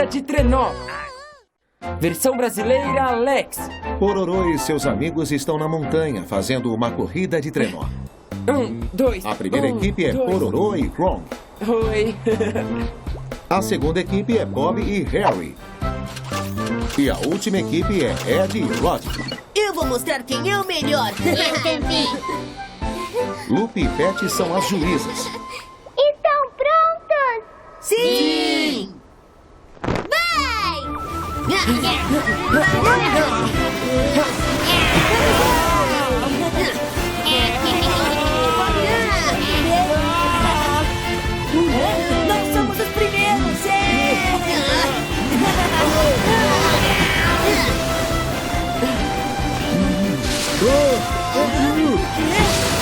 corrida de trenó. Versão brasileira, Alex. Pororô e seus amigos estão na montanha fazendo uma corrida de trenó. 1, 2. A primeira equipe é Pororô e Krong. Oi. A segunda equipe é Bob e Harry. E a última equipe é Ed e Rod. Eu vou mostrar quem é o melhor. Eu também. Lupe e Pet são as juízas. Estão prontos? Sim! Vai! Nós somos os primeiros!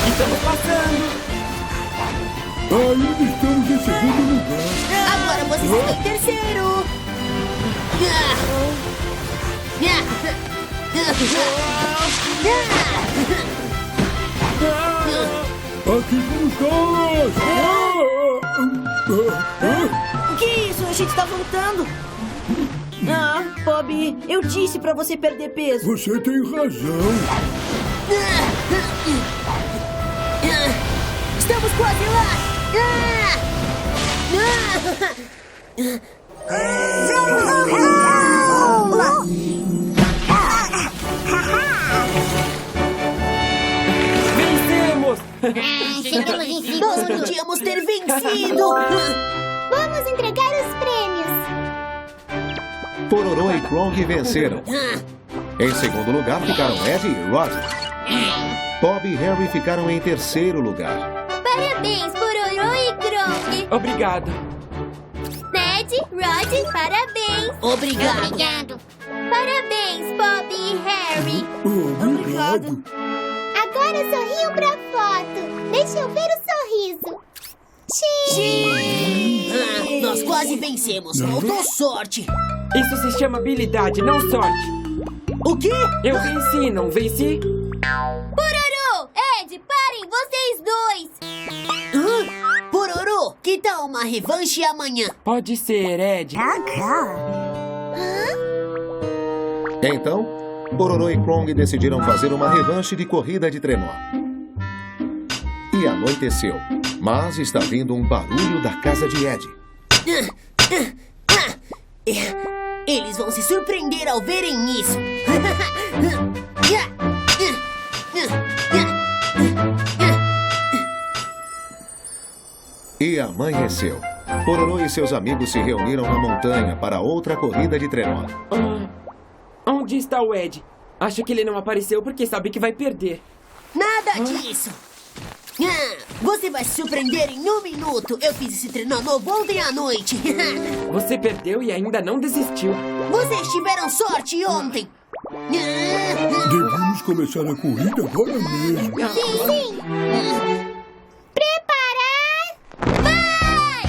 Estamos passando. Ainda estamos em segundo lugar. Agora você está em terceiro! Aqui vamos nós! O que é isso? A gente está voltando! Ah, Bob, eu disse pra você perder peso. Você tem razão. Estamos quase lá! Vencemos. Chegamos em segundo. Nós podíamos ter vencido! Vamos entregar os prêmios. Pororô e Krong venceram. Em segundo lugar ficaram Ed e Rod. Bob e Harry ficaram em terceiro lugar. Parabéns, Pororô e Krong. Obrigado. Ned, Rod, parabéns. Obrigado! Parabéns, Bob e Harry. Obrigado. Agora sorriam pra foto. Deixa eu ver o sorriso. Nós quase vencemos! Faltou sorte! Isso se chama habilidade, não sorte. O quê? Eu venci, não venci? Pororô, Ed, parem, vocês dois. Pororô, que tal uma revanche amanhã? Pode ser, Ed. Então, Pororô e Krong decidiram fazer uma revanche de corrida de trenó. E anoiteceu, mas está vindo um barulho da casa de Ed. Eles vão se surpreender ao verem isso. E amanheceu. Pororô e seus amigos se reuniram na montanha para outra corrida de trenó. Onde está o Ed? Acho que ele não apareceu porque sabe que vai perder. Nada disso! Você vai se surpreender em 1 minuto! Eu fiz esse trenó novo ontem à noite! Você perdeu e ainda não desistiu. Vocês tiveram sorte ontem! Devemos começar a corrida agora mesmo. Sim. Preparar? Vai!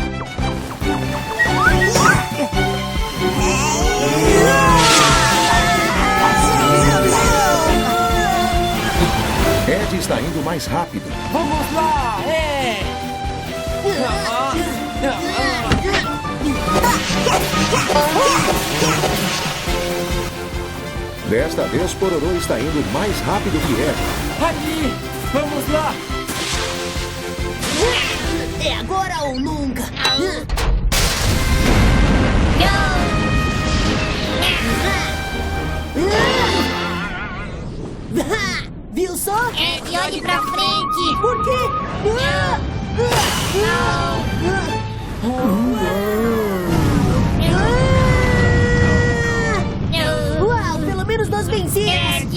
Ed está indo mais rápido. Vamos lá, é! Desta vez, Pororô está indo mais rápido que Ed. Ali! Vamos lá! É agora ou nunca! Viu só? Ed, olhe pra frente. Por quê? Uau, pelo menos nós vencemos!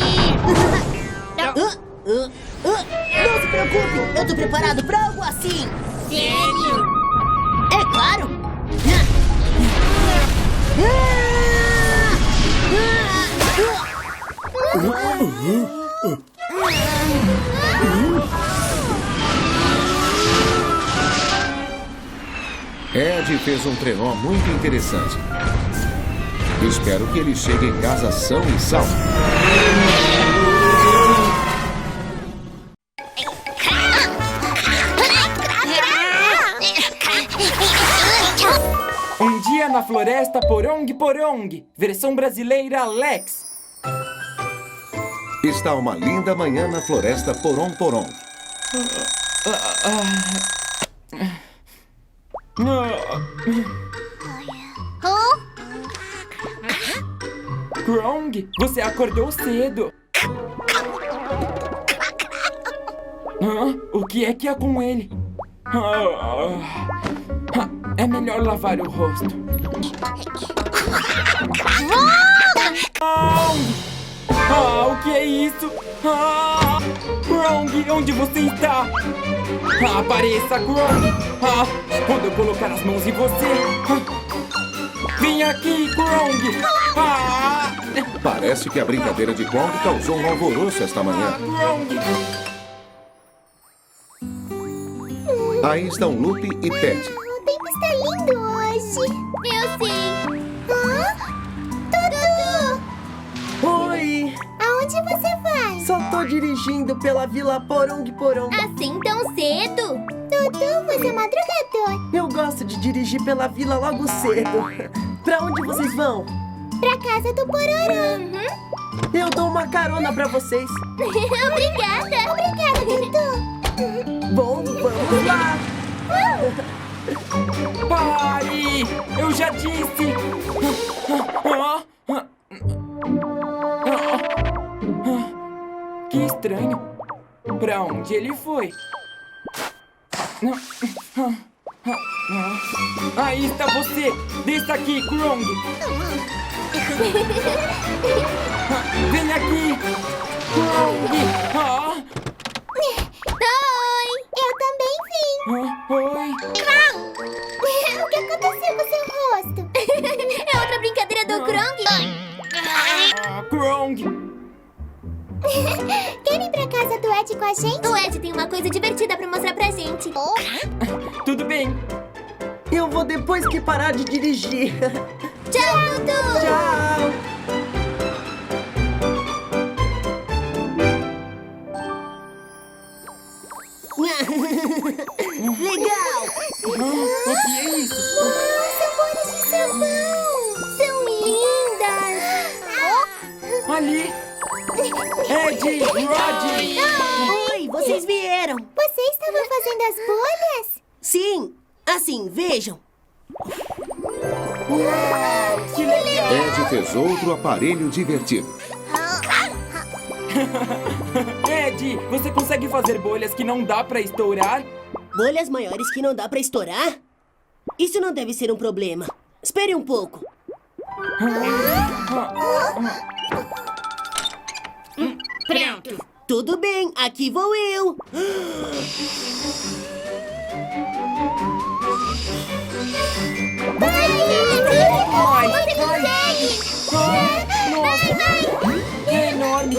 Não se preocupe, eu tô preparado pra algo assim! Sério? É claro! Ed fez um trenó muito interessante. Espero que ele chegue em casa são e salvo. Um dia na floresta Porong Porong, versão brasileira Lex. Está uma linda manhã na floresta Porong Porong. Krong, você acordou cedo. O que é que há com ele? É melhor lavar o rosto. O que é isso? Krong, onde você está? Apareça, Krong! Quando eu colocar as mãos em você... Vem aqui, Krong! Parece que a brincadeira de Krong causou um alvoroço esta manhã. Krong! Aí estão Lupe e Pet. O tempo está lindo hoje. Eu sei. Dudu! Oi! Aonde você vai? Só tô dirigindo pela Vila Porong Porong. Assim tão cedo? Dudu, você é madrugador. Eu gosto de dirigir pela vila logo cedo. Pra onde vocês vão? Pra casa do Pororó. Eu dou uma carona pra vocês. Obrigada. Obrigada, Dudu. Bom, vamos lá. Pare! Eu já disse! Que estranho. Pra onde ele foi? Aí está você! Desça aqui, Krong! Vem aqui! Krong! Oi! Eu também vim. Oi! O que aconteceu com seu rosto? É outra brincadeira do Krong? Krong! Quer ir pra casa do Ed com a gente? O Ed tem uma coisa divertida pra mostrar pra gente. Tudo bem! Eu vou depois que parar de dirigir. Tchau, Dudu! Tchau! Legal! O que é isso? São bolas de sabão! São lindas! Ali! Ed! Rod! Oi, vocês vieram! Você estava fazendo as bolhas? Sim, assim, vejam. Que legal! Ed fez outro aparelho divertido. Ed, você consegue fazer bolhas que não dá pra estourar? Bolhas maiores que não dá pra estourar? Isso não deve ser um problema. Espere um pouco. Pronto! Tudo bem, aqui vou eu. Você consegue! Nossa! Que enorme!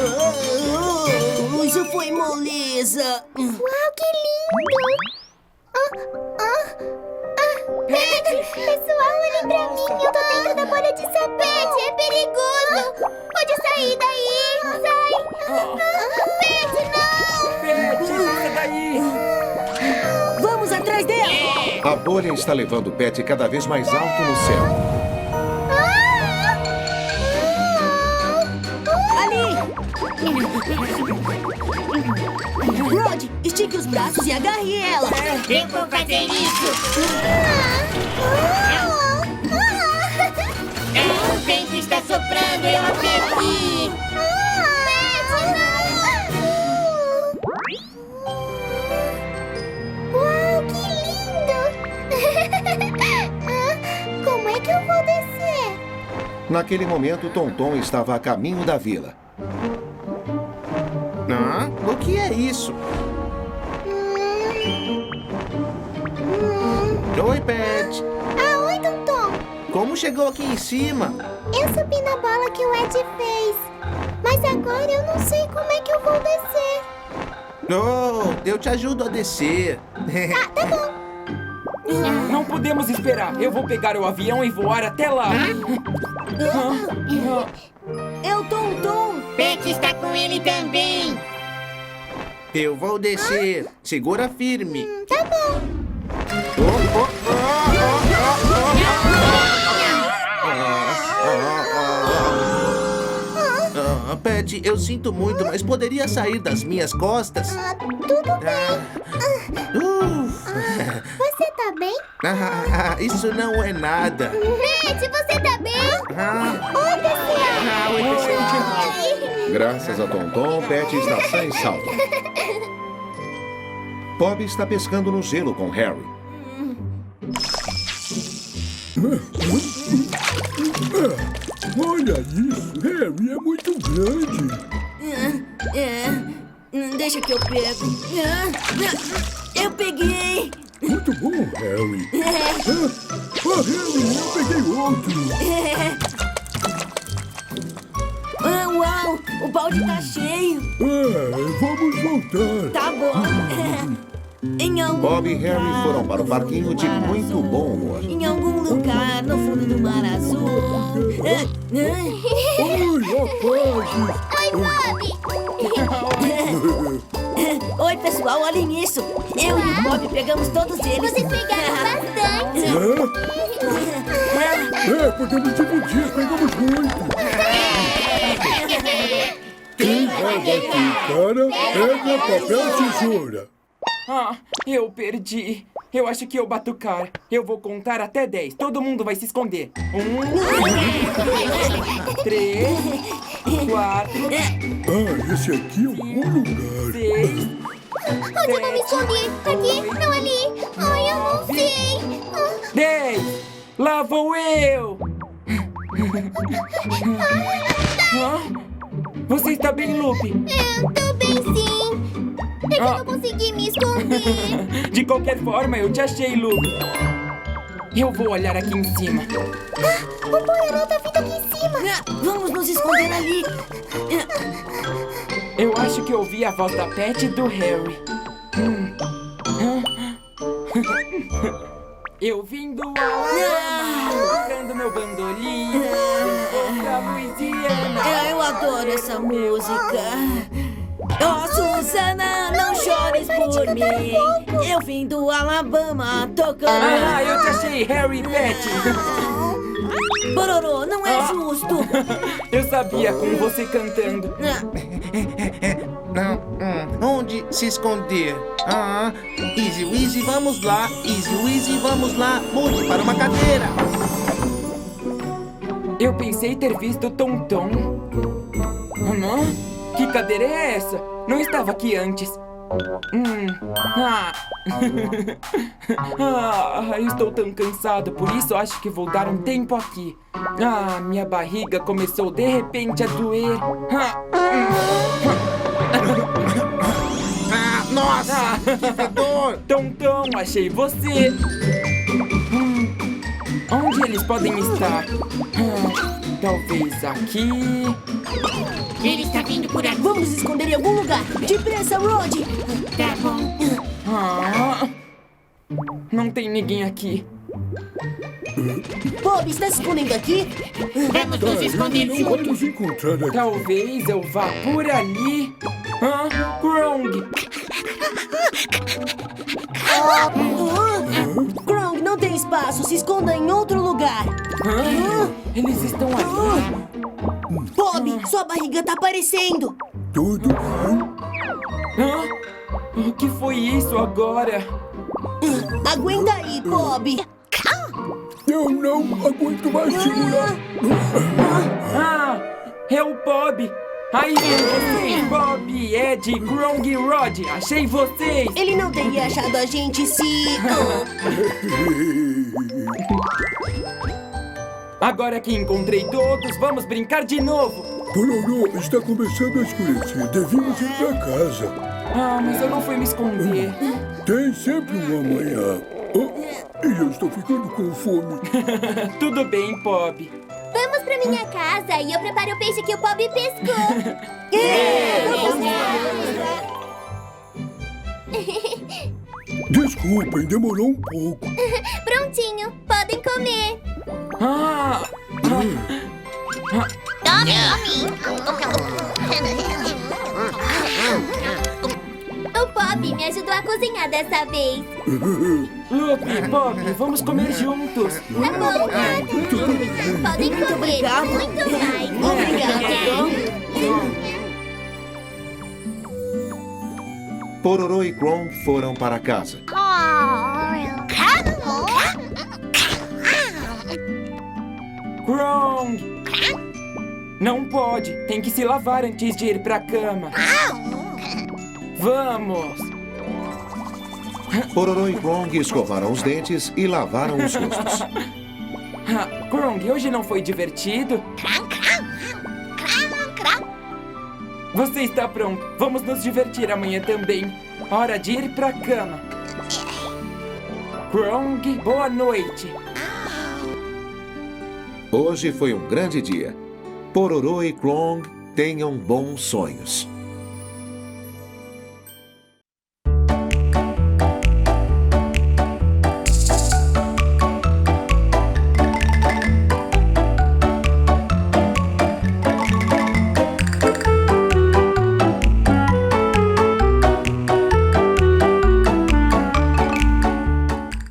Isso foi moleza. Uau, que lindo! Pessoal, olhem pra mim! Eu tô dentro da bolha de sabão! É perigoso! Pode sair daí! Sai! Pet, não! Pet, sai daí! Vamos atrás dela. A bolha está levando Pet cada vez mais alto no céu. Rod, estique os braços e agarre ela. Eu vou fazer isso! O vento está soprando, eu apertei! Uau, que lindo! Como é que eu vou descer? Naquele momento, Tonton estava a caminho da vila. O que é isso? Oi, Pet. Oi, Tonton! Como chegou aqui em cima? Eu subi na bola que o Ed fez. Mas agora eu não sei como é que eu vou descer. Oh, eu te ajudo a descer. Tá bom. Não podemos esperar! Eu vou pegar o avião e voar até lá! É o Tonton. Pet está com ele também. Eu vou descer. Segura firme. Tá bom. Oh, oh, oh, oh, oh, oh. Pet, eu sinto muito, mas poderia sair das minhas costas? Tudo bem. Você tá bem? Isso não é nada. Pet, você tá bem? Oi, pessoal. Graças a Tonton, Pet está sã e salva. Bob está pescando no gelo com Harry. Olha isso, Harry é muito grande. Deixa que eu pego. Eu peguei. Muito bom, Harry. Harry, eu peguei outro. Uau, o balde tá cheio. Vamos voltar. Tá bom. Em algum Bob e Harry lugar foram para o no parquinho fundo de do mar muito azul. bom humor. Em algum lugar no fundo do mar azul. Oi, rapazes. Oi, Bob. Oi, pessoal, olhem isso. Eu e o Bob pegamos todos eles. Vocês pegaram bastante. Podemos dividir, pegamos muito. Quem vai bater cara, pega papel tesoura. Eu perdi. Eu acho que eu bato cara. Eu vou contar até 10. Todo mundo vai se esconder. 1, 3, 4, Esse aqui é um bom lugar. 6, Onde eu vou me esconder? Aqui? Não ali? Ai, eu não sei. 10. Lá vou eu. Você está bem, Lupe? Eu tô bem sim. É que eu não consegui me esconder. De qualquer forma, eu te achei, Lupe. Eu vou olhar aqui em cima. O Pororô tá vindo aqui em cima. Vamos nos esconder ali. Eu acho que ouvi a voz da Pet e do Harry. Eu vim do Alabama, tocando meu bandolim. Da Louisiana. Eu adoro essa música. Oh, Susana, não chores por mim. Eu vim do Alabama tocando. Eu te achei, Harry e Pet. Pororô, não é justo. Eu sabia com você cantando. Onde se esconder? Easy Weasy, vamos lá. Easy Weasy, vamos lá. Mude para uma cadeira. Eu pensei ter visto Tonton. Que cadeira é essa? Não estava aqui antes. Estou tão cansado, por isso acho que vou dar um tempo aqui. Minha barriga começou de repente a doer. Nossa, que fedor. Tonton, achei você. Onde eles podem estar? Talvez aqui. Ele está vindo por aqui. Vamos nos esconder em algum lugar. Depressa, Rod. Tá bom. Não tem ninguém aqui. Bob, está se escondendo aqui? Vamos nos esconder Não juntos. vamos encontrar aqui. Talvez eu vá por ali. Krong. Krong, não tem espaço. Se esconda em outro lugar. Eles estão ali. Bob, sua barriga tá aparecendo. Tudo bem? O que foi isso agora? Aguenta aí, Bob. Eu não aguento mais segurar. É o Bob. Aí vem vocês, Bob, Ed, Krong e Rod. Achei vocês. Ele não teria achado a gente se... Agora que encontrei todos, vamos brincar de novo. Pororô, está começando a escurecer. Devíamos ir pra casa. Mas eu não fui me esconder. Tem sempre um amanhã. E eu estou ficando com fome. Tudo bem, Bob. Vamos pra minha casa e eu preparo o peixe que o Bob pescou. Desculpem, demorou um pouco. Prontinho, podem comer. O Bob me ajudou a cozinhar dessa vez. Lupe, Bob, vamos comer juntos. Tá bom, podem comer obrigado. muito mais. Obrigada. Pororô e Krong foram para casa. Krong! Não pode. Tem que se lavar antes de ir pra cama. Vamos! Pororô e Krong escovaram os dentes e lavaram os rostos. Krong, hoje não foi divertido? Você está pronto. Vamos nos divertir amanhã também. Hora de ir pra cama. Krong, boa noite. Hoje foi um grande dia. Pororô e Krong tenham bons sonhos.